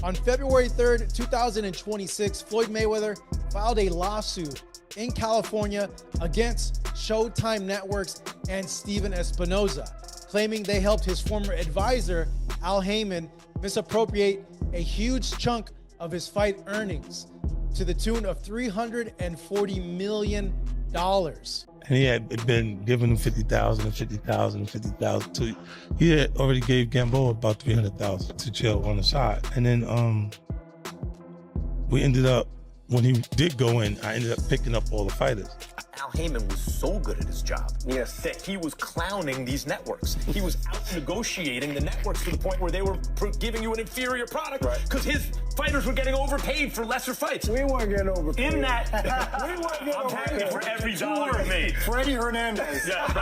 On February 3rd, 2026, Floyd Mayweather filed a lawsuit in California against Showtime Networks and Steven Espinoza, claiming they helped his former advisor, Al Heyman, misappropriate a huge chunk of his fight earnings to the tune of $340 million. And he had been giving him 50,000 and 50,000 and 50,000 to, he had already gave Gamboa about 300,000 to jail on the side. And then we ended up, when he did go in, I ended up picking up all the fighters. Al Heyman was so good at his job, yes, that he was clowning these networks. He was out negotiating the networks to the point where they were giving you an inferior product because his fighters were getting overpaid for lesser fights. We weren't getting overpaid. In that, we weren't getting I'm happy overpaid. for every dollar made. Freddie Hernandez. Yeah,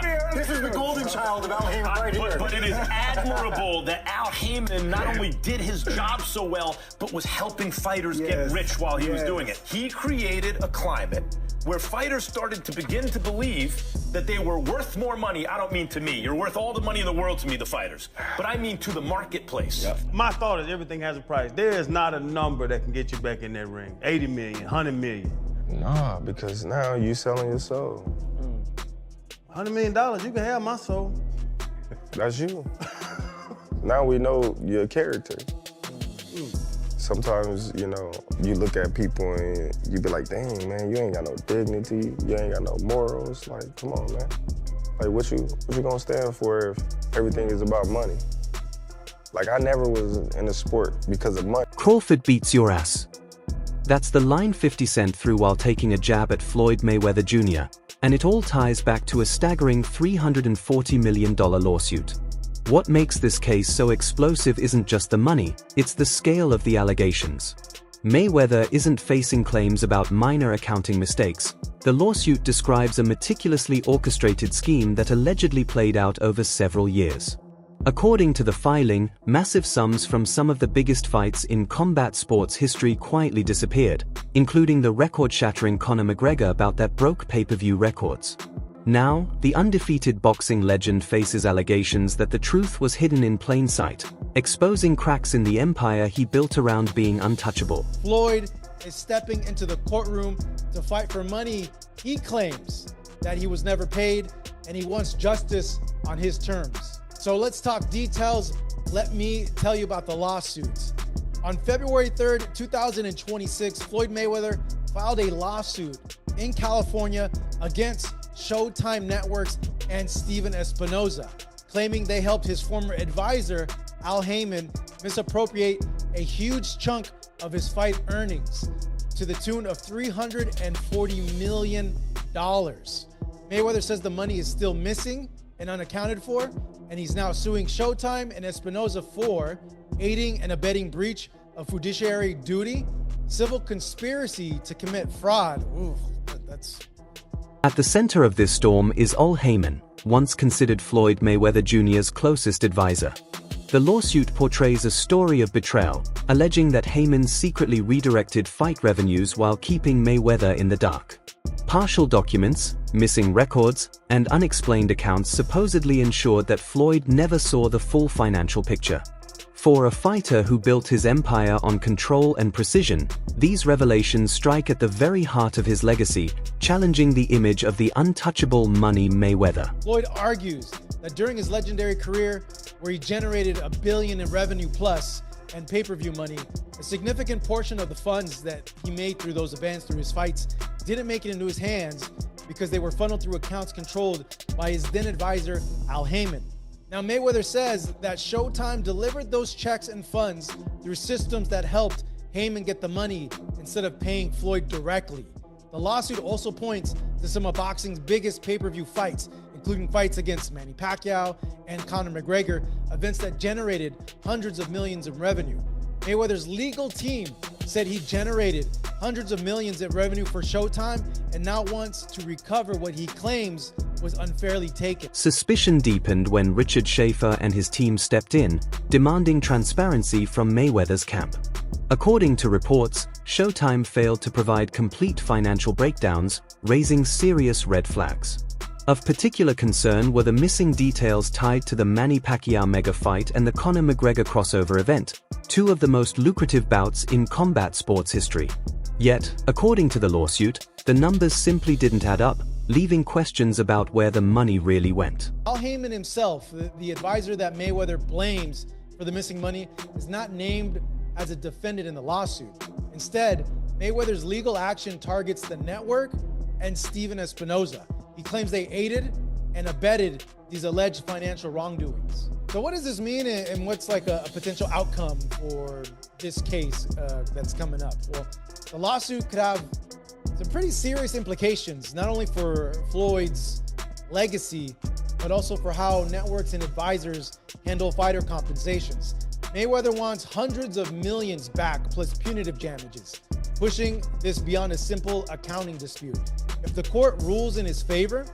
right. This is the golden child of Al Heyman right here. But it is admirable that Al Heyman not only did his job so well, but was helping fighters get rich while he was doing it. He created a climate where fighters started to begin to believe that they were worth more money. I don't mean to me. You're worth all the money in the world to me, the fighters. But I mean to the marketplace. My thought is everything has a price. There is not a number that can get you back in that ring. 80 million, 100 million. Nah, because now you selling your soul. $100 million, you can have my soul. That's you. Now we know your character. Sometimes, you know, you look at people and you be like, dang, man, you ain't got no dignity, you ain't got no morals. Like, come on, man. Like, what you gonna stand for if everything is about money? Like, I never was in a sport because of money. Crawford beats your ass. That's the line 50 Cent threw while taking a jab at Floyd Mayweather Jr., and it all ties back to a staggering $340 million lawsuit. What makes this case so explosive isn't just the money, it's the scale of the allegations. Mayweather isn't facing claims about minor accounting mistakes. The lawsuit describes a meticulously orchestrated scheme that allegedly played out over several years. According to the filing, massive sums from some of the biggest fights in combat sports history quietly disappeared, including the record-shattering Conor McGregor bout that broke pay-per-view records. Now, the undefeated boxing legend faces allegations that the truth was hidden in plain sight, exposing cracks in the empire he built around being untouchable. Floyd is stepping into the courtroom to fight for money he claims that he was never paid, and he wants justice on his terms. So let's talk details. Let me tell you about the lawsuits. On February 3rd, 2026, Floyd Mayweather filed a lawsuit in California against Showtime Networks and Steven Espinoza, claiming they helped his former advisor, Al Heyman, misappropriate a huge chunk of his fight earnings to the tune of $340 million. Mayweather says the money is still missing and unaccounted for, and he's now suing Showtime and Espinoza for aiding and abetting breach of fiduciary duty, civil conspiracy to commit fraud. Ooh, that's... At the center of this storm is Al Heyman, once considered Floyd Mayweather Jr.'s closest advisor. The lawsuit portrays a story of betrayal, alleging that Heyman secretly redirected fight revenues while keeping Mayweather in the dark. Partial documents, missing records, and unexplained accounts supposedly ensured that Floyd never saw the full financial picture. For a fighter who built his empire on control and precision, these revelations strike at the very heart of his legacy, challenging the image of the untouchable Money Mayweather. Floyd argues that during his legendary career, where he generated $1 billion in revenue plus and pay-per-view money, a significant portion of the funds that he made through those events, through his fights, didn't make it into his hands because they were funneled through accounts controlled by his then advisor, Al Heyman. Now, Mayweather says that Showtime delivered those checks and funds through systems that helped Heyman get the money instead of paying Floyd directly. The lawsuit also points to some of boxing's biggest pay-per-view fights, including fights against Manny Pacquiao and Conor McGregor, events that generated hundreds of millions in revenue. Mayweather's legal team said he generated hundreds of millions in revenue for Showtime and now wants to recover what he claims was unfairly taken. Suspicion deepened when Richard Schaefer and his team stepped in, demanding transparency from Mayweather's camp. According to reports, Showtime failed to provide complete financial breakdowns, raising serious red flags. Of particular concern were the missing details tied to the Manny Pacquiao mega fight and the Conor McGregor crossover event, two of the most lucrative bouts in combat sports history. Yet, according to the lawsuit, the numbers simply didn't add up, leaving questions about where the money really went. Al Heyman himself, the advisor that Mayweather blames for the missing money, is not named as a defendant in the lawsuit. Instead, Mayweather's legal action targets the network and Steven Espinoza. He claims they aided and abetted these alleged financial wrongdoings. So what does this mean, and what's like a potential outcome for this case that's coming up? Well, the lawsuit could have some pretty serious implications, not only for Floyd's legacy, but also for how networks and advisors handle fighter compensations. Mayweather wants hundreds of millions back plus punitive damages, pushing this beyond a simple accounting dispute. If the court rules in his favor,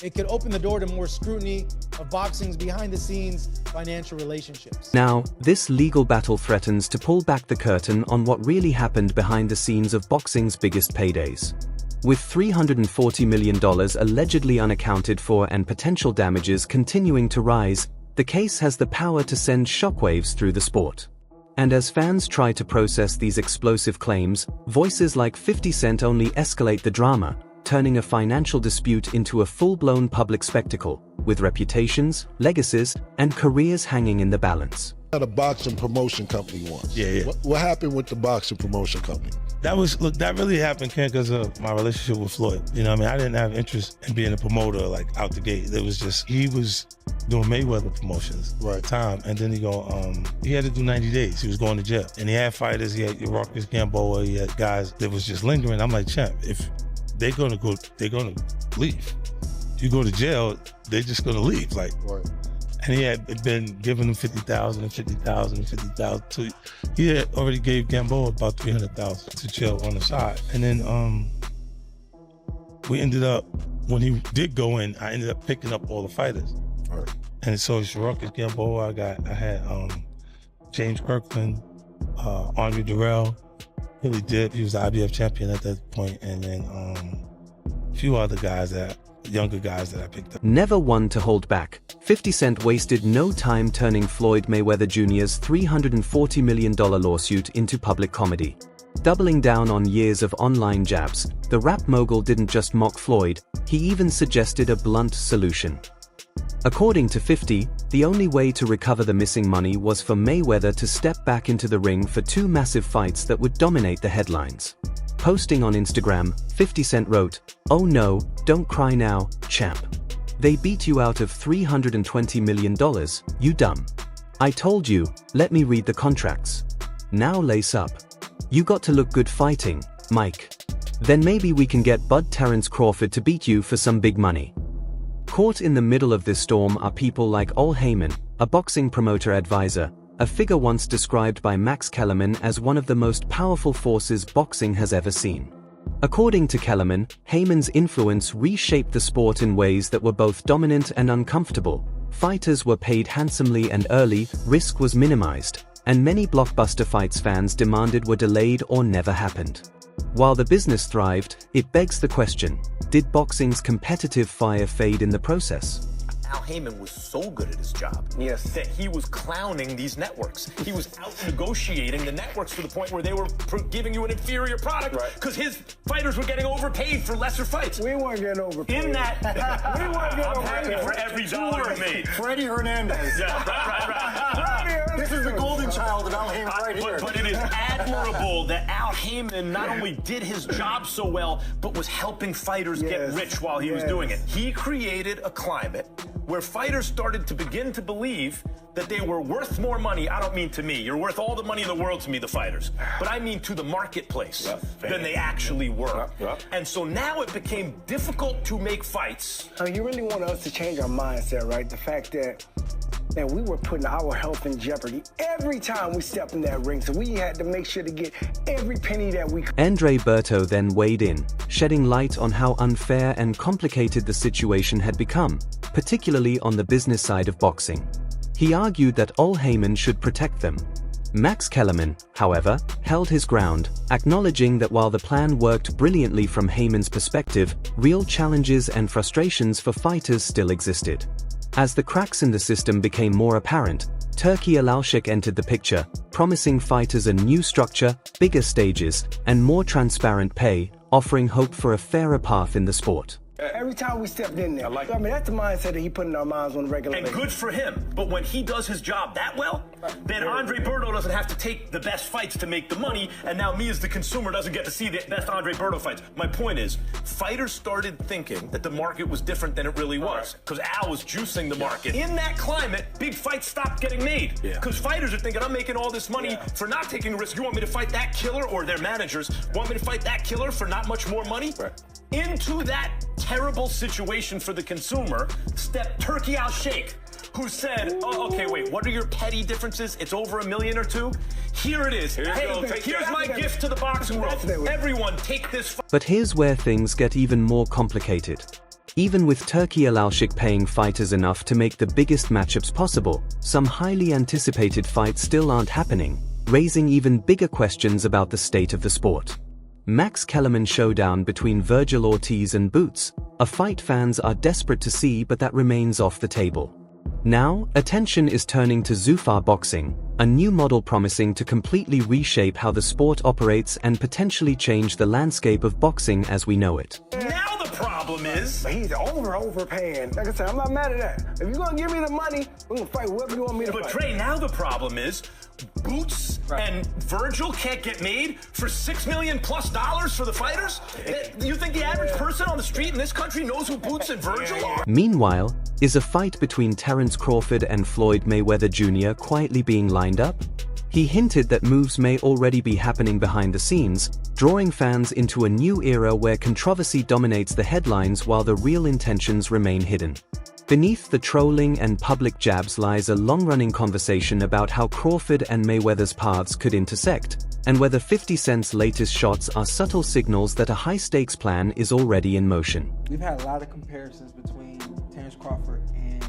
it could open the door to more scrutiny of boxing's behind-the-scenes financial relationships. Now, this legal battle threatens to pull back the curtain on what really happened behind the scenes of boxing's biggest paydays. With $340 million allegedly unaccounted for and potential damages continuing to rise, the case has the power to send shockwaves through the sport. And as fans try to process these explosive claims, voices like 50 Cent only escalate the drama, turning a financial dispute into a full-blown public spectacle, with reputations, legacies, and careers hanging in the balance. Had a boxing promotion company once. Yeah. What happened with the boxing promotion company? That really happened, Ken, because of my relationship with Floyd. You know what I mean? I didn't have interest in being a promoter, like, out the gate. It was just, he was doing Mayweather promotions at the time, and then he had to do 90 days. He was going to jail. And he had fighters, he had Marcus Gamboa, he had guys that was just lingering. I'm like, champ, if they're gonna leave. You go to jail, they're just gonna leave. Like, Right. and he had been giving them 50,000 and 50,000 and 50,000. He had already gave Gamboa about 300,000 to chill on the side. And then we ended up, when he did go in, I ended up picking up all the fighters. Right. And so it's Marcus Gamboa, I had James Kirkland, Andre Durrell, Billy Dip, he was the IBF champion at that point, and then a few other guys younger guys that I picked up. Never one to hold back, 50 Cent wasted no time turning Floyd Mayweather Jr.'s $340 million lawsuit into public comedy. Doubling down on years of online jabs, the rap mogul didn't just mock Floyd, he even suggested a blunt solution. According to 50, the only way to recover the missing money was for Mayweather to step back into the ring for two massive fights that would dominate the headlines. Posting on Instagram, 50 Cent wrote, "Oh no, don't cry now, champ. They beat you out of $320 million, you dumb. I told you, let me read the contracts. Now lace up. You got to look good fighting, Mike. Then maybe we can get Bud Terrence Crawford to beat you for some big money." Caught in the middle of this storm are people like Al Heyman, a boxing promoter advisor, a figure once described by Max Kellerman as one of the most powerful forces boxing has ever seen. According to Kellerman, Heyman's influence reshaped the sport in ways that were both dominant and uncomfortable. Fighters were paid handsomely and early, risk was minimized, and many blockbuster fights fans demanded were delayed or never happened. While the business thrived, it begs the question, did boxing's competitive fire fade in the process? Al Heyman was so good at his job that he was clowning these networks. He was out negotiating the networks to the point where they were giving you an inferior product because his fighters were getting overpaid for lesser fights. We weren't getting overpaid. In that, we weren't getting I'm overpaid. happy for every dollar you made. Freddie Hernandez. Yeah, right. This is the golden child of Al Heyman right here. But it is admirable that Al Heyman not only did his job so well, but was helping fighters get rich while he was doing it. He created a climate where fighters started to begin to believe that they were worth more money. I don't mean to me. You're worth all the money in the world to me, the fighters. But I mean to the marketplace than they actually were. And so now it became difficult to make fights. You really want us to change our mindset, right? The fact that we were putting our health in jeopardy every time we stepped in that ring. So we had to make sure to get every penny that we could. Andre Berto then weighed in, shedding light on how unfair and complicated the situation had become, particularly on the business side of boxing. He argued that Al Heyman should protect them. Max Kellerman, however, held his ground, acknowledging that while the plan worked brilliantly from Heyman's perspective, real challenges and frustrations for fighters still existed. As the cracks in the system became more apparent, Turki Alalshik entered the picture, promising fighters a new structure, bigger stages, and more transparent pay, offering hope for a fairer path in the sport. Every time we stepped in there, I mean, that's the mindset that he put in our minds on a regular basis. And good for him. But when he does his job that well, then Andre Berto doesn't have to take the best fights to make the money, and now me as the consumer doesn't get to see the best Andre Berto fights. My point is, fighters started thinking that the market was different than it really was, because Al was juicing the market. In that climate, big fights stopped getting made, because fighters are thinking, I'm making all this money for not taking a risk. You want me to fight that killer, or their managers want me to fight that killer for not much more money? Into that terrible situation for the consumer stepped Turki Al-Sheikh, who said, oh, okay, wait, what are your petty differences? It's over $1 million or $2 million? Here it is. Here's my gift to the boxing world. Everyone, take this. But here's where things get even more complicated. Even with Turki Alalshik paying fighters enough to make the biggest matchups possible, some highly anticipated fights still aren't happening, raising even bigger questions about the state of the sport. Max Kellerman showdown between Virgil Ortiz and Boots, a fight fans are desperate to see, but that remains off the table. Now, attention is turning to Zufar Boxing, a new model promising to completely reshape how the sport operates and potentially change the landscape of boxing as we know it. Now the problem is, he's overpaying. Like I said, I'm not mad at that. If you're gonna give me the money, we're gonna fight whoever you want me to fight. But Trey, now the problem is, Boots and Virgil can't get made for $6 million plus for the fighters? You think the average person on the street in this country knows who Boots and Virgil are? Meanwhile, is a fight between Terence Crawford and Floyd Mayweather Jr. quietly being lined up? He hinted that moves may already be happening behind the scenes, drawing fans into a new era where controversy dominates the headlines while the real intentions remain hidden. Beneath the trolling and public jabs lies a long-running conversation about how Crawford and Mayweather's paths could intersect, and whether 50 Cent's latest shots are subtle signals that a high-stakes plan is already in motion. We've had a lot of comparisons between Terence Crawford and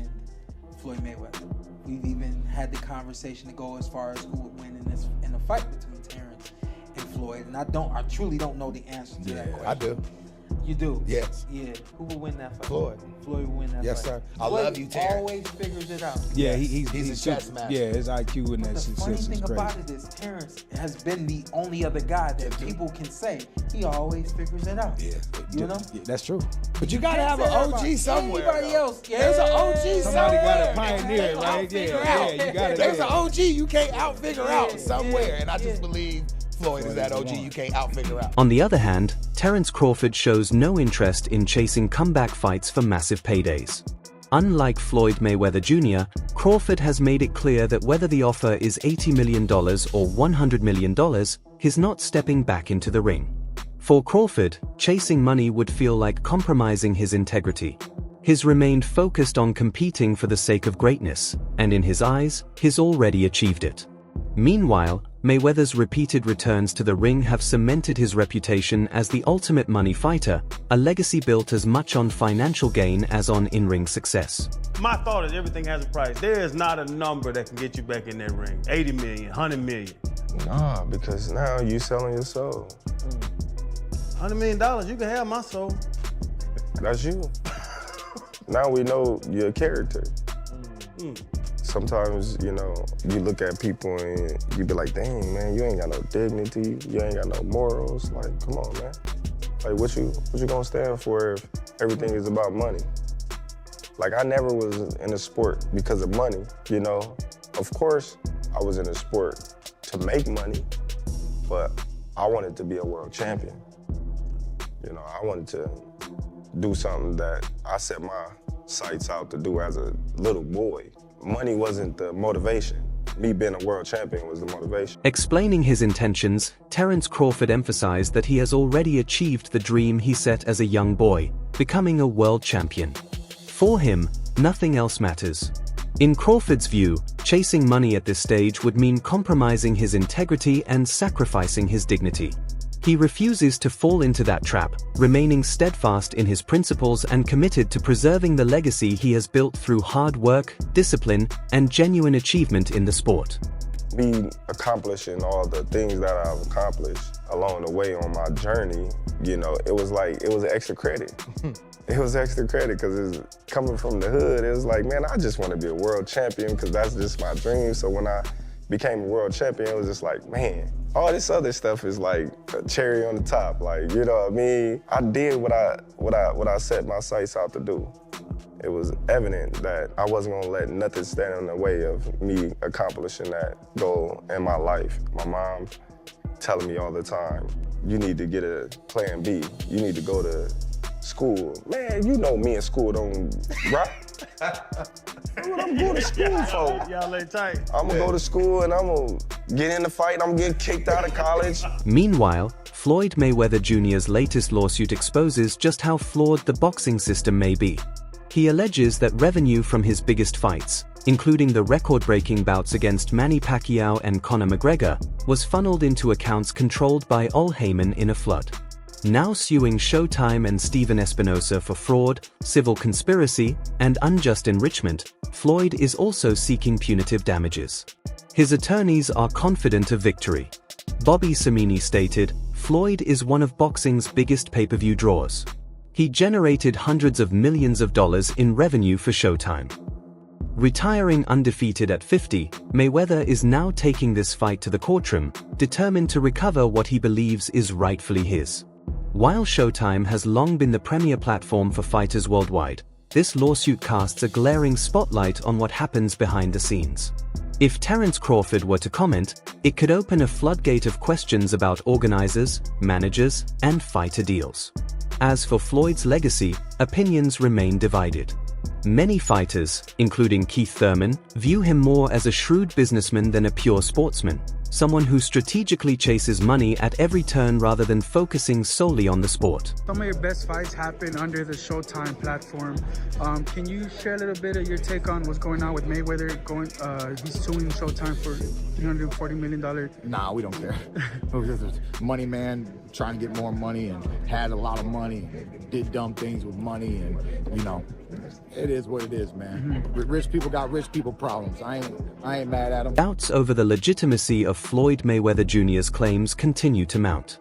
Floyd Mayweather. We've even had the conversation to go as far as who would win in a fight between Terence and Floyd, and I truly don't know the answer to that question. I do. You do? Yes. Yeah. Who will win that fight? Floyd. Floyd will win that yes, fight. Yes, sir. Floyd I love you, Terrence. Always figures it out. Yeah, he's a chess master. Yeah, his IQ in that shit. The funny thing great. about it is Terrence has been the only other guy that people can say he always figures it out. Yeah, you know. Yeah, that's true. But you gotta have an OG somewhere. Anybody else? Yeah. There's an OG Somebody somewhere. got a pioneer, right? Yeah, you got it. There's an OG you can't out-figure out somewhere, and I just believe Floyd is that OG you can't out-figure out. On the other hand, Terence Crawford shows no interest in chasing comeback fights for massive paydays. Unlike Floyd Mayweather Jr., Crawford has made it clear that whether the offer is $80 million or $100 million, he's not stepping back into the ring. For Crawford, chasing money would feel like compromising his integrity. He's remained focused on competing for the sake of greatness, and in his eyes, he's already achieved it. Meanwhile, Mayweather's repeated returns to the ring have cemented his reputation as the ultimate money fighter, a legacy built as much on financial gain as on in-ring success. My thought is everything has a price. There is not a number that can get you back in that ring. 80 million, 100 million. Nah, because now you selling your soul. $100 million, you can have my soul. That's you. Now we know your character. Sometimes, you know, you look at people and you be like, dang, man, you ain't got no dignity, you ain't got no morals. Like, come on, man. Like, what you gonna stand for if everything is about money? Like, I never was in a sport because of money, you know? Of course, I was in a sport to make money, but I wanted to be a world champion. You know, I wanted to do something that I set my sights out to do as a little boy. Money wasn't the motivation. Me being a world champion was the motivation. Explaining his intentions, Terence Crawford emphasized that he has already achieved the dream he set as a young boy, becoming a world champion. For him, nothing else matters. In Crawford's view, chasing money at this stage would mean compromising his integrity and sacrificing his dignity. He refuses to fall into that trap, remaining steadfast in his principles and committed to preserving the legacy he has built through hard work, discipline, and genuine achievement in the sport. me accomplishing all the things that I've accomplished along the way on my journey, you know, it was extra credit. It was extra credit because it's coming from the hood. It was like, man, I just want to be a world champion because that's just my dream. So when I became a world champion, it was just like, man, all this other stuff is like a cherry on the top. Like, you know what I mean? I did what I set my sights out to do. It was evident that I wasn't gonna let nothing stand in the way of me accomplishing that goal in my life. My mom telling me all the time, you need to get a plan B. You need to go to school. Man, you know me in school don't rock. That's what I'm going to school for. Y'all lay tight. I'm gonna go to school and I'm gonna get in the fight. I'm getting kicked out of college. Meanwhile, Floyd Mayweather Jr.'s latest lawsuit exposes just how flawed the boxing system may be. He alleges that revenue from his biggest fights, including the record-breaking bouts against Manny Pacquiao and Conor McGregor, was funneled into accounts controlled by Al Heyman in a flood. Now suing Showtime and Steven Espinosa for fraud, civil conspiracy, and unjust enrichment, Floyd is also seeking punitive damages. His attorneys are confident of victory. Bobby Samini stated, "Floyd is one of boxing's biggest pay-per-view draws. He generated hundreds of millions of dollars in revenue for Showtime." Retiring undefeated at 50, Mayweather is now taking this fight to the courtroom, determined to recover what he believes is rightfully his. While Showtime has long been the premier platform for fighters worldwide, this lawsuit casts a glaring spotlight on what happens behind the scenes. If Terence Crawford were to comment, it could open a floodgate of questions about organizers, managers, and fighter deals. As for Floyd's legacy, opinions remain divided. Many fighters, including Keith Thurman, view him more as a shrewd businessman than a pure sportsman, someone who strategically chases money at every turn rather than focusing solely on the sport. Some of your best fights happen under the Showtime platform. Can you share a little bit of your take on what's going on with Mayweather? He's suing Showtime for $340 million. Nah, we don't care. Money man trying to get more money and had a lot of money, did dumb things with money, and you know, it is what it is, man. Rich people got rich people problems. I ain't mad at them. Doubts over the legitimacy of Floyd Mayweather Jr.'s claims continue to mount.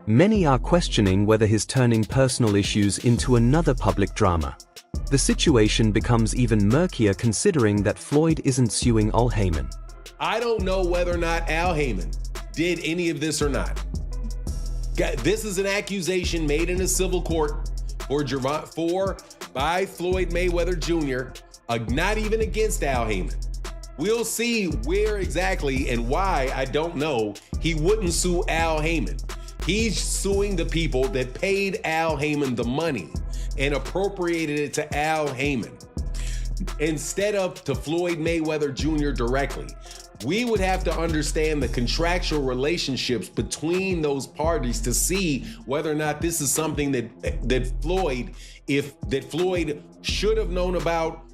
Many are questioning whether he's turning personal issues into another public drama. The situation becomes even murkier considering that Floyd isn't suing Al Heyman. I don't know whether or not Al Heyman did any of this or not. This is an accusation made in a civil court by Floyd Mayweather Jr., not even against Al Heyman. We'll see where exactly and why, I don't know, he wouldn't sue Al Heyman. He's suing the people that paid Al Heyman the money and appropriated it to Al Heyman instead of to Floyd Mayweather Jr. directly. We would have to understand the contractual relationships between those parties to see whether or not this is something that Floyd should have known about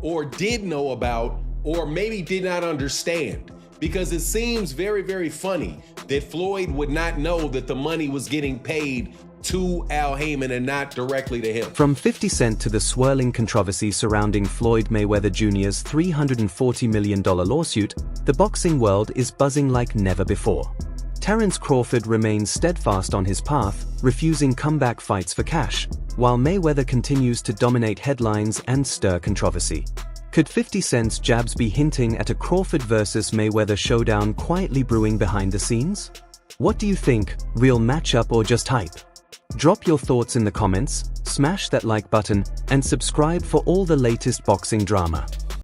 or did know about or maybe did not understand. Because it seems very, very funny that Floyd would not know that the money was getting paid to Al Heyman and not directly to him. From 50 Cent to the swirling controversy surrounding Floyd Mayweather Jr.'s $340 million lawsuit, the boxing world is buzzing like never before. Terence Crawford remains steadfast on his path, refusing comeback fights for cash, while Mayweather continues to dominate headlines and stir controversy. Could 50 Cent's jabs be hinting at a Crawford versus Mayweather showdown quietly brewing behind the scenes? What do you think, real matchup or just hype? Drop your thoughts in the comments, smash that like button, and subscribe for all the latest boxing drama.